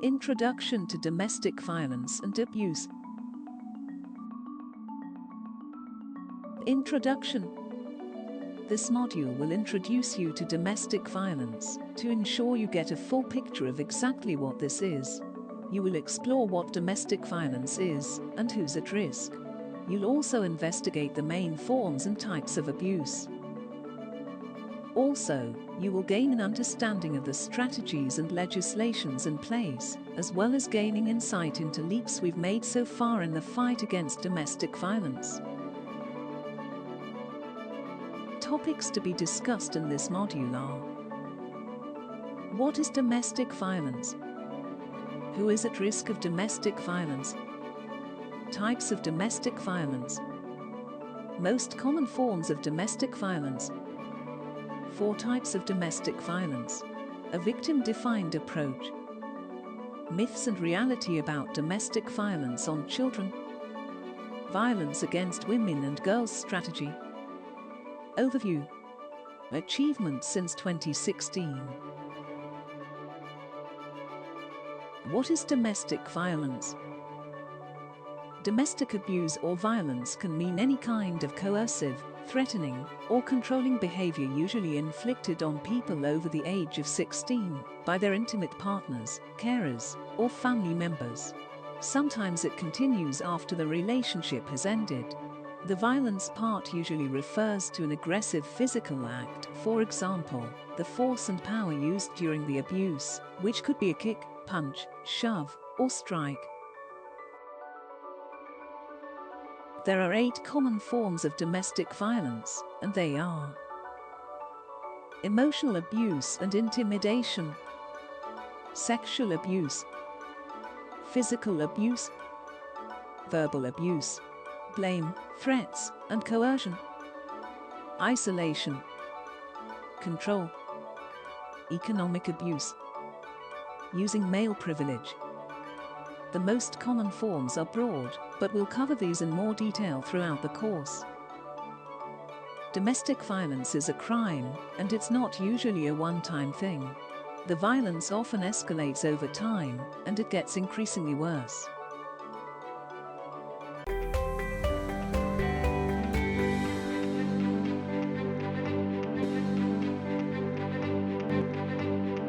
Introduction to Domestic Violence and Abuse. Introduction. This module will introduce you to domestic violence to ensure you get a full picture of exactly what this is. You will explore what domestic violence is and who's at risk. You'll also investigate the main forms and types of abuse. Also, you will gain an understanding of the strategies and legislations in place, as well as gaining insight into leaps we've made so far in the fight against domestic violence. Topics to be discussed in this module are: what is domestic violence? Who is at risk of domestic violence? Types of domestic violence. Most common forms of domestic violence. 4 types of domestic violence. A victim-defined approach. Myths and reality about domestic violence on children. Violence against women and girls strategy. Overview. Achievements since 2016. What is domestic violence? Domestic abuse or violence can mean any kind of coercive, threatening, or controlling behavior usually inflicted on people over the age of 16 by their intimate partners, carers, or family members. Sometimes it continues after the relationship has ended. The violence part usually refers to an aggressive physical act, for example, the force and power used during the abuse, which could be a kick, punch, shove, or strike. There are 8 common forms of domestic violence, and they are: emotional abuse and intimidation, sexual abuse, physical abuse, verbal abuse, blame, threats, and coercion, isolation, control, economic abuse, using male privilege. The most common forms are broad, but we'll cover these in more detail throughout the course. Domestic violence is a crime, and it's not usually a one-time thing. The violence often escalates over time, and it gets increasingly worse.